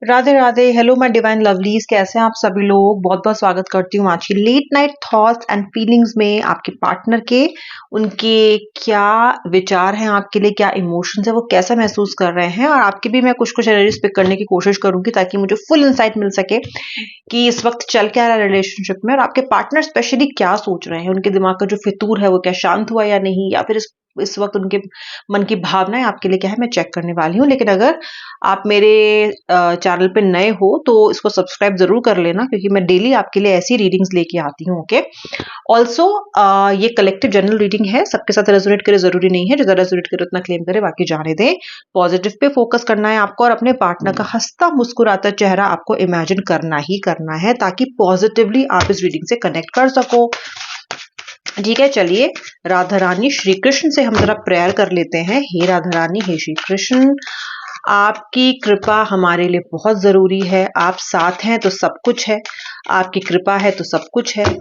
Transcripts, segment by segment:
Radhe Radhe. Hello my divine lovelies, कैसे हैं आप सभी लोग। बहुत बहुत स्वागत करती हूँ आज की late night thoughts and feelings में। आपके पार्टनर के उनके क्या विचार हैं आपके लिए, क्या इमोशंस है, वो कैसा महसूस कर रहे हैं, और आपके भी मैं कुछ कुछ एनर्जीज पिक करने की कोशिश करूंगी ताकि मुझे फुल इंसाइट मिल सके कि इस वक्त चल क्या रहा है रिलेशनशिप में, और आपके पार्टनर स्पेशली क्या सोच रहे हैं। उनके दिमाग का जो फितूर है वो क्या शांत हुआ या नहीं, या फिर इस वक्त उनके मन की भावनाएं आपके लिए क्या है, मैं चेक करने वाली हूँ। लेकिन अगर आप मेरे चैनल पे नए हो तो इसको सब्सक्राइब जरूर कर लेना, क्योंकि मैं डेली आपके लिए ऐसी रीडिंग्स लेके आती हूँ। ओके, ऑल्सो ये कलेक्टिव जनरल रीडिंग है, सबके साथ रेजोनेट करे जरूरी नहीं है। जितना रेजोनेट करे उतना क्लेम करे, बाकी जाने दें। पॉजिटिव पे फोकस करना है आपको, और अपने पार्टनर का हंसता मुस्कुराता चेहरा आपको इमेजिन करना ही करना है, ताकि पॉजिटिवली आप इस रीडिंग से कनेक्ट कर सको। ठीक है, चलिए राधा रानी श्री कृष्ण से हम जरा प्रेयर कर लेते हैं। हे राधा रानी, हे श्री कृष्ण, आपकी कृपा हमारे लिए बहुत जरूरी है। आप साथ हैं तो सब कुछ है, आपकी कृपा है तो सब कुछ है।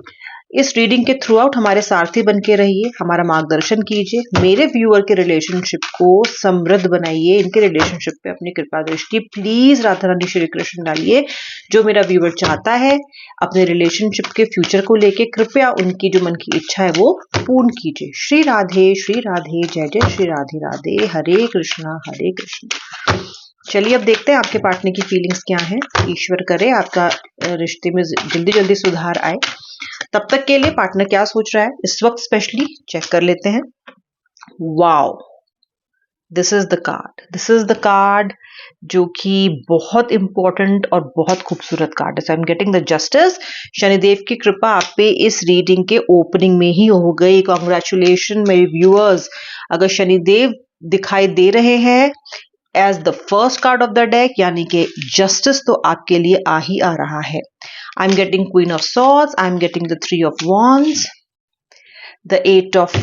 इस रीडिंग के थ्रू आउट हमारे सारथी बन के रहिए, हमारा मार्गदर्शन कीजिए। मेरे व्यूअर के रिलेशनशिप को समृद्ध बनाइए, इनके रिलेशनशिप पे अपनी कृपा दृष्टि प्लीज राधा रानी श्री कृष्ण डालिए। जो मेरा व्यूअर चाहता है अपने रिलेशनशिप के फ्यूचर को लेके, कृपया उनकी जो मन की इच्छा है वो पूर्ण कीजिए। श्री राधे, जय जय श्री राधे राधे। हरे कृष्णा, हरे कृष्णा। चलिए अब देखते हैं आपके पार्टनर की फीलिंग्स क्या हैं। ईश्वर करे आपका रिश्ते में जल्दी जल्दी सुधार आए। तब तक के लिए पार्टनर क्या सोच रहा है इस वक्त स्पेशली चेक कर लेते हैं। Wow, this is the card जो कि बहुत इंपॉर्टेंट और बहुत खूबसूरत कार्ड है। I am getting the justice. Shanidev की कृपा आप पे इस रीडिंग के ओपनिंग में ही हो गई। कॉन्ग्रेचुलेशन मेरे व्यूअर्स। अगर शनिदेव दिखाई दे रहे हैं as the first card of the deck, यानी कि जस्टिस तो आपके लिए आ ही आ रहा है। I am getting queen of swords, I am getting the 3 of wands, the 8 of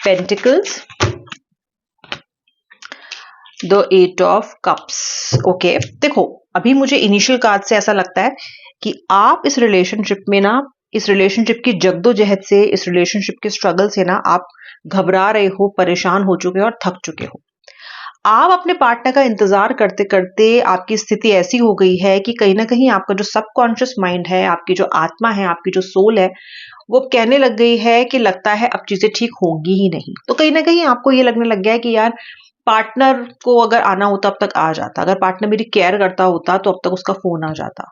pentacles, the 8 of cups. Okay, देखो अभी मुझे इनिशियल कार्ड से ऐसा लगता है कि आप इस रिलेशनशिप में ना, इस रिलेशनशिप की जद्दोजहद से, इस रिलेशनशिप के स्ट्रगल से ना आप घबरा रहे हो, परेशान हो चुके हो और थक चुके हो। आप अपने पार्टनर का इंतजार करते करते आपकी स्थिति ऐसी हो गई है कि कहीं ना कहीं आपका जो सबकॉन्शियस माइंड है, आपकी जो आत्मा है, आपकी जो सोल है, वो कहने लग गई है कि लगता है अब चीजें ठीक होंगी ही नहीं। तो कहीं ना कहीं आपको ये लगने लग गया है कि यार पार्टनर को अगर आना होता अब तक आ जाता, अगर पार्टनर मेरी केयर करता होता तो अब तक उसका फोन आ जाता।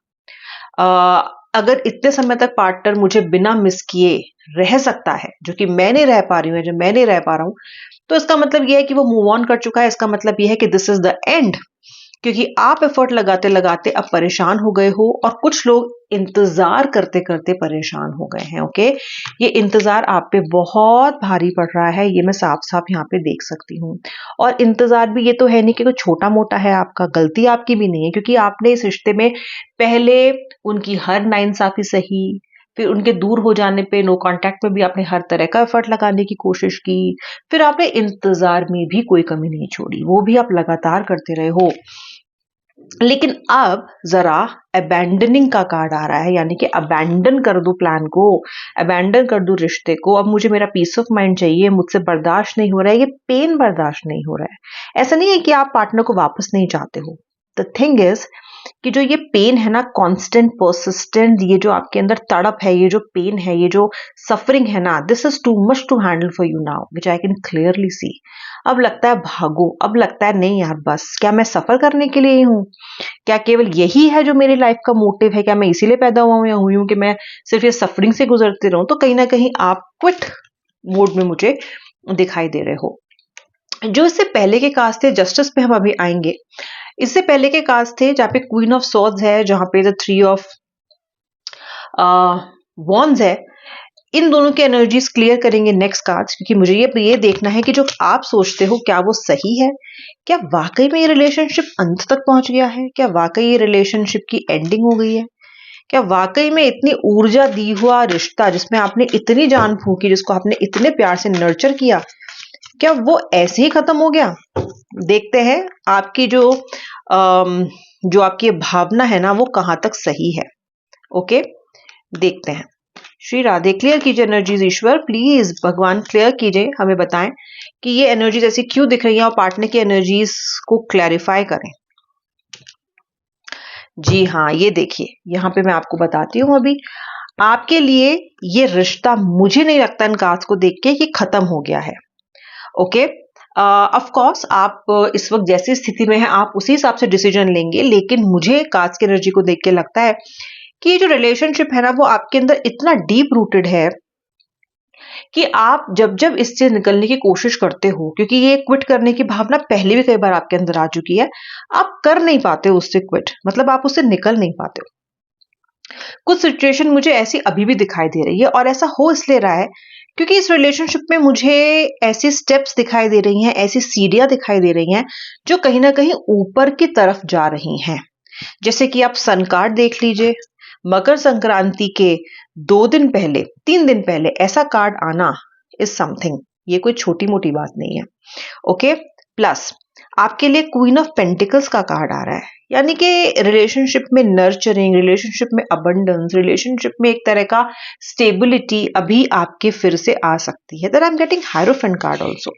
अगर इतने समय तक पार्टनर मुझे बिना मिस किए रह सकता है, जो कि मैं नहीं रह पा रही हूँ, जो मैं नहीं रह पा रहा हूँ, तो इसका मतलब यह है कि वो मूव ऑन कर चुका है। इसका मतलब यह है कि दिस इज द एंड, क्योंकि आप एफर्ट लगाते लगाते अब परेशान हो गए हो, और कुछ लोग इंतजार करते करते परेशान हो गए हैं। ओके, ये इंतजार आप पे बहुत भारी पड़ रहा है, ये मैं साफ साफ यहाँ पे देख सकती हूँ। और इंतजार भी ये तो है नहीं कि कोई छोटा मोटा है, आपका गलती आपकी भी नहीं है, क्योंकि आपने इस रिश्ते में पहले उनकी हर नाइंसाफी सही, फिर उनके दूर हो जाने पे नो कांटेक्ट में भी आपने हर तरह का एफर्ट लगाने की कोशिश की, फिर आपने इंतजार में भी कोई कमी नहीं छोड़ी, वो भी आप लगातार करते रहे हो। लेकिन अब जरा अबैंडनिंग का कार्ड आ रहा है, यानी कि अबैंडन कर दो प्लान को, अबैंडन कर दो रिश्ते को। अब मुझे मेरा पीस ऑफ माइंड चाहिए, मुझसे बर्दाश्त नहीं हो रहा है, ये पेन बर्दाश्त नहीं हो रहा है। ऐसा नहीं है कि आप पार्टनर को वापस नहीं चाहते हो। द थिंग इज कि जो ये पेन है ना, कांस्टेंट परसिस्टेंट, ये जो आपके अंदर तड़प है, ये जो पेन है, ये जो सफरिंग है ना, this is too much to handle for you now, which I can clearly see. अब लगता है भागो, अब लगता है नहीं यार बस, क्या मैं सफर करने के लिए ही हूँ? क्या केवल यही है जो मेरी लाइफ का मोटिव है? क्या मैं इसीलिए पैदा हुआ हूँ या हुई हूँ कि मैं सिर्फ ये सफरिंग से गुजरते रहूं? तो कहीं ना कहीं आप क्विट मोड में मुझे दिखाई दे रहे हो। जो इससे पहले के कास्ट थे, जस्टिस पे हम अभी आएंगे। इससे पहले के कास्ट थे जहाँ पे क्वीन ऑफ सॉर्ड्स है, जहाँ पे द 3 ऑफ वॉन्ड्स है। इन दोनों की एनर्जीज क्लियर करेंगे नेक्स्ट कार्ड्स, क्योंकि मुझे ये देखना है कि जो आप सोचते हो क्या वो सही है। क्या वाकई में ये रिलेशनशिप अंत तक पहुंच गया है? क्या वाकई ये रिलेशनशिप की एंडिंग हो गई है? क्या वाकई में इतनी ऊर्जा दी हुआ रिश्ता, जिसमें आपने इतनी जान फूंकी, जिसको आपने इतने प्यार से नर्चर किया, क्या वो ऐसे ही खत्म हो गया? देखते हैं आपकी जो आपकी भावना है ना, वो कहां तक सही है। ओके, देखते हैं। श्री राधे, क्लियर कीजिए एनर्जीज। ईश्वर प्लीज, भगवान क्लियर कीजिए, हमें बताएं कि ये एनर्जीज ऐसी क्यों दिख रही है, और पार्टनर की एनर्जीज को क्लैरिफाई करें। जी हाँ, ये देखिए, यहाँ पे मैं आपको बताती हूँ अभी। आपके लिए ये रिश्ता मुझे नहीं लगता इन कार्ड्स को देख के कि खत्म हो गया है। ओके, ऑफ कोर्स आप इस वक्त जैसी स्थिति में हैं आप उसी हिसाब से डिसीजन लेंगे, लेकिन मुझे कार्ड्स की एनर्जी को देख के लगता है कि ये जो रिलेशनशिप है ना वो आपके अंदर इतना डीप रूटेड है कि आप जब जब इससे निकलने की कोशिश करते हो, क्योंकि ये क्विट करने की भावना पहले भी कई बार आपके अंदर आ चुकी है, आप कर नहीं पाते हो उससे क्विट, मतलब आप उससे निकल नहीं पाते हो। कुछ सिचुएशन मुझे ऐसी अभी भी दिखाई दे रही है और ऐसा हो इसलिए रहा है क्योंकि इस रिलेशनशिप में मुझे ऐसी स्टेप्स दिखाई दे रही हैं, ऐसी सीढ़ियां दिखाई दे रही हैं जो कहीं ना कहीं ऊपर की तरफ जा रही हैं। जैसे कि आप सन कार्ड देख लीजिए, मकर संक्रांति के 2 दिन पहले 3 दिन पहले ऐसा कार्ड आना इज समथिंग, ये कोई छोटी मोटी बात नहीं है। ओके, प्लस आपके लिए क्वीन ऑफ पेंटिकल्स का कार्ड आ रहा है, यानी कि रिलेशनशिप में नर्चरिंग, रिलेशनशिप में अबंडेंस, रिलेशनशिप में एक तरह का स्टेबिलिटी अभी आपके फिर से आ सकती है। That I am getting hierophant card also.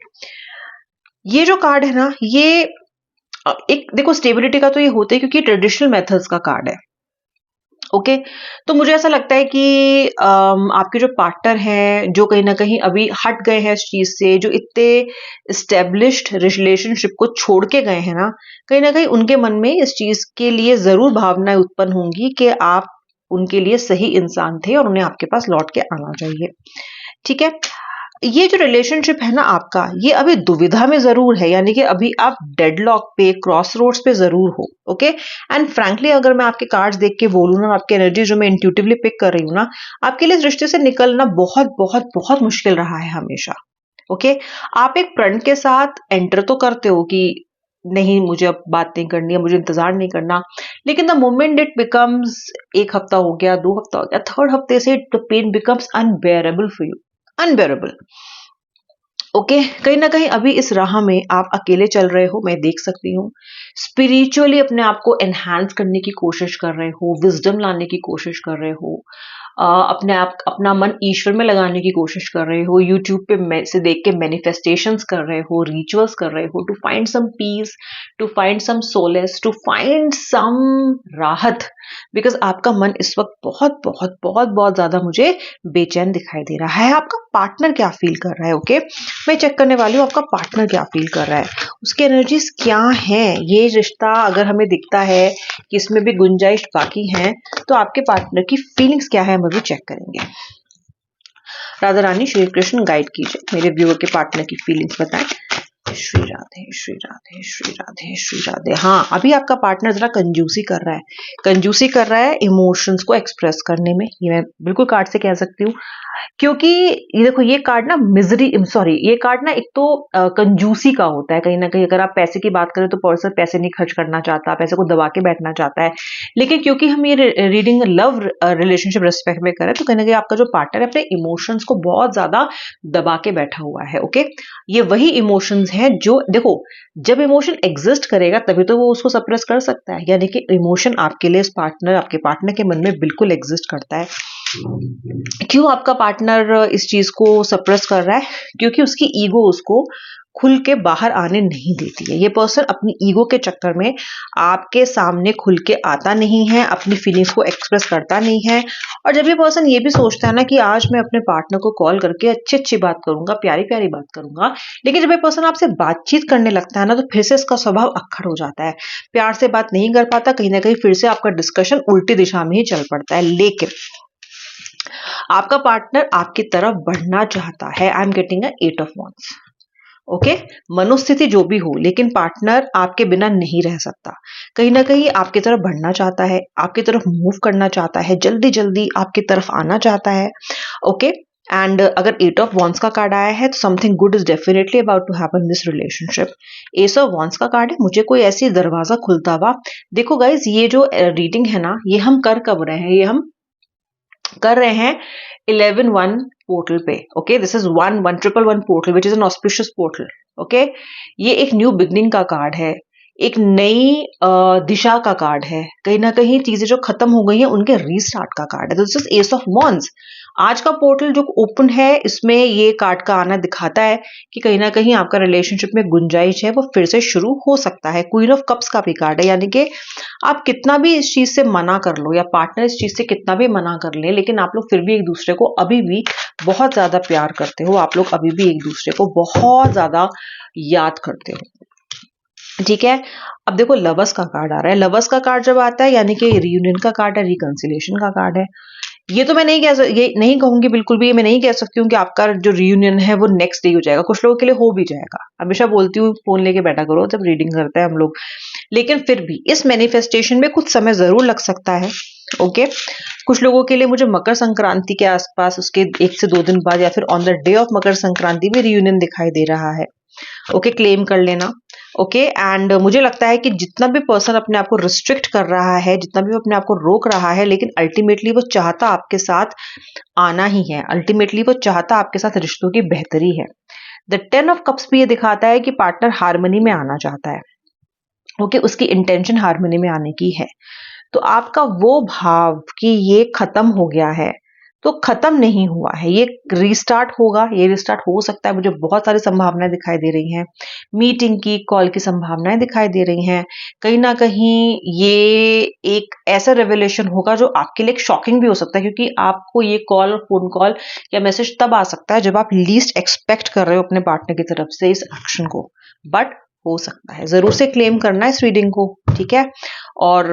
ये जो कार्ड है ना, ये एक देखो स्टेबिलिटी का तो ये होता है क्योंकि ट्रेडिशनल मेथड्स का कार्ड है। ओके, तो मुझे ऐसा लगता है कि आपके जो पार्टनर हैं जो कहीं ना कहीं अभी हट गए हैं इस चीज से, जो इतने स्टेब्लिश्ड रिलेशनशिप को छोड़ के गए हैं ना कहीं उनके मन में इस चीज के लिए जरूर भावनाएं उत्पन्न होंगी कि आप उनके लिए सही इंसान थे और उन्हें आपके पास लौट के आना चाहिए। ठीक है, ये जो रिलेशनशिप है ना आपका, ये अभी दुविधा में जरूर है, यानी कि अभी आप डेडलॉक पे, क्रॉस रोड्स पे जरूर हो। ओके, एंड फ्रैंकली अगर मैं आपके कार्ड्स देख के बोलूँ ना, आपकी एनर्जी जो मैं इंट्यूटिवली पिक कर रही हूँ ना, आपके लिए इस रिश्ते से निकलना बहुत बहुत बहुत मुश्किल रहा है हमेशा। ओके, आप एक प्रण के साथ एंटर तो करते हो कि नहीं मुझे अब बात नहीं करनी है, मुझे इंतजार नहीं करना, लेकिन द मोमेंट इट बिकम्स, 1 हफ्ता हो गया, 2 हफ्ता हो गया, थर्ड हफ्ते से the pain becomes unbearable for you, unbearable. Okay, कहीं ना कहीं अभी इस राह में आप अकेले चल रहे हो, मैं देख सकती हूँ। स्पिरिचुअली अपने आप को एनहांस करने की कोशिश कर रहे हो, विजडम लाने की कोशिश कर रहे हो, अपने आप अपना मन ईश्वर में लगाने की कोशिश कर रहे हो, यूट्यूब पे से देख के मैनिफेस्टेशंस कर रहे हो, रिचुअल्स कर रहे हो, to find some peace, to find some solace, to find some राहत, बिकॉज आपका मन इस वक्त बहुत बहुत बहुत बहुत ज्यादा मुझे बेचैन दिखाई दे रहा है। आपका पार्टनर क्या फील कर रहा है? ओके, मैं चेक करने वाली हूँ आपका पार्टनर क्या फील कर रहा है, उसकी एनर्जीज क्या है। ये रिश्ता अगर हमें दिखता है कि इसमें भी गुंजाइश बाकी है, तो आपके पार्टनर की फीलिंग्स क्या है हम अभी चेक करेंगे। राधा रानी श्री कृष्ण गाइड कीजिए, मेरे व्यूअर के पार्टनर की फीलिंग्स बताएं। श्री राधे श्री राधे श्री राधे श्री राधे। हाँ, अभी आपका पार्टनर जरा कंजूसी कर रहा है, कंजूसी कर रहा है इमोशंस को एक्सप्रेस करने में, ये मैं बिल्कुल कार्ड से कह सकती हूँ। क्योंकि ये देखो, ये कार्ड ना मिजरी, सॉरी, ये कार्ड ना एक तो कंजूसी का होता है कहीं ना कहीं। अगर आप पैसे की बात करें तो पर्सन पैसे नहीं खर्च करना चाहता, पैसे को दबा के बैठना चाहता है, लेकिन क्योंकि हम ये रीडिंग लव रिलेशनशिप रिस्पेक्ट में करें तो कहीं ना कहीं आपका जो पार्टनर है अपने इमोशंस को बहुत ज्यादा दबा के बैठा हुआ है। ओके, ये वही इमोशंस हैं जो, देखो, जब इमोशन एग्जिस्ट करेगा तभी तो वो उसको सप्रेस कर सकता है, यानी कि इमोशन आपके लिए इस पार्टनर, आपके पार्टनर के मन में बिल्कुल एग्जिस्ट करता है। क्यों आपका पार्टनर इस चीज को सप्रेस कर रहा है? क्योंकि उसकी ईगो उसको खुल के बाहर आने नहीं देती है। ये पर्सन अपनी ईगो के चक्कर में आपके सामने खुल के आता नहीं है, अपनी फीलिंग्स को एक्सप्रेस करता नहीं है। और जब ये पर्सन ये भी सोचता है ना कि आज मैं अपने पार्टनर को कॉल करके अच्छी अच्छी बात करूंगा, प्यारी प्यारी बात करूंगा, लेकिन जब ये पर्सन आपसे बातचीत करने लगता है ना, तो फिर से इसका स्वभाव अक्खड़ हो जाता है, प्यार से बात नहीं कर पाता, कहीं ना कहीं फिर से आपका डिस्कशन उल्टी दिशा में ही चल पड़ता है। लेकिन आपका पार्टनर आपकी तरफ बढ़ना चाहता है। I am getting 8 of wands. Okay, मनोस्थिति जो भी हो, लेकिन पार्टनर आपके बिना नहीं रह सकता, कहीं ना कहीं आपकी तरफ बढ़ना चाहता है, आपकी तरफ मूव करना चाहता है, जल्दी जल्दी आपकी तरफ आना चाहता है। ओके, एंड अगर 8 ऑफ वॉन्ड्स का कार्ड आया है तो something good is definitely about to happen in this relationship. Ace of wands का कार्ड है, मुझे कोई ऐसी दरवाजा खुलता हुआ, देखो गाइज, ये जो रीडिंग है ना, ये हम कर कब रहे हैं? ये हम कर रहे हैं 11-1 पोर्टल पे। Okay, this is 1-1-1-1 portal which is an auspicious portal. Okay, ये एक न्यू बिगनिंग का कार्ड है, एक नई दिशा का कार्ड है, कहीं ना कहीं चीजें जो खत्म हो गई हैं उनके रीस्टार्ट का कार्ड है। तो this is S of wands. आज का पोर्टल जो ओपन है इसमें ये कार्ड का आना दिखाता है कि कहीं ना कहीं आपका रिलेशनशिप में गुंजाइश है वो फिर से शुरू हो सकता है। क्वीन ऑफ कप्स का भी कार्ड है, यानी कि आप कितना भी इस चीज से मना कर लो या पार्टनर इस चीज से कितना भी मना कर ले, लेकिन आप लोग फिर भी एक दूसरे को अभी भी बहुत ज्यादा प्यार करते हो, आप लोग अभी भी एक दूसरे को बहुत ज्यादा याद करते हो। ठीक है, अब देखो लवर्स का कार्ड आ रहा है। लवर्स का कार्ड जब आता है यानी कि रियूनियन का कार्ड है, रिकंसिलिएशन का कार्ड है। ये तो मैं नहीं ये नहीं कहूंगी बिल्कुल भी, मैं नहीं कह सकती हूँ कि आपका जो रियूनियन है वो नेक्स्ट डे हो जाएगा। कुछ लोगों के लिए हो भी जाएगा। हमेशा बोलती हूँ फोन लेके बैठा करो जब रीडिंग करते हैं हम लोग, लेकिन फिर भी इस मैनिफेस्टेशन में कुछ समय जरूर लग सकता है। ओके, कुछ लोगों के लिए मुझे मकर संक्रांति के आसपास, उसके 1 से 2 दिन बाद या फिर on the day of Makar Sankranti में रियूनियन दिखाई दे रहा है। ओके, क्लेम कर लेना। ओके, एंड मुझे लगता है कि जितना भी पर्सन अपने आप को रिस्ट्रिक्ट कर रहा है, जितना भी अपने आप को रोक रहा है, लेकिन अल्टीमेटली वो चाहता आपके साथ आना ही है। अल्टीमेटली वो चाहता आपके साथ रिश्तों की बेहतरी है। द 10 ऑफ कप्स भी ये दिखाता है कि पार्टनर हार्मनी में आना चाहता है। ओके, उसकी इंटेंशन हार्मनी में आने की है। तो आपका वो भाव कि ये खत्म हो गया है, तो खत्म नहीं हुआ है, ये रीस्टार्ट होगा। ये रीस्टार्ट हो सकता है, मुझे बहुत सारी संभावनाएं दिखाई दे रही हैं। मीटिंग की, कॉल की संभावनाएं दिखाई दे रही हैं। कहीं ना कहीं ये एक ऐसा रेवलेशन होगा जो आपके लिए शॉकिंग भी हो सकता है, क्योंकि आपको ये कॉल और फोन कॉल या मैसेज तब आ सकता है जब आप लीस्ट एक्सपेक्ट कर रहे हो अपने पार्टनर की तरफ से इस एक्शन को। बट हो सकता है, जरूर से क्लेम करना है इस रीडिंग को। ठीक है, और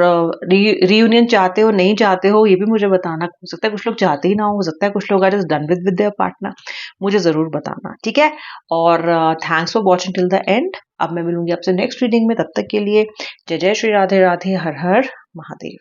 रीयूनियन चाहते हो नहीं चाहते हो ये भी मुझे बताना। हो सकता है कुछ लोग चाहते ही ना हो सकता है कुछ लोग are just done with their partner. मुझे जरूर बताना, ठीक है। और thanks for watching till the end. अब मैं मिलूंगी आपसे नेक्स्ट रीडिंग में, तब तक के लिए जय जय श्री राधे राधे, हर हर महादेव।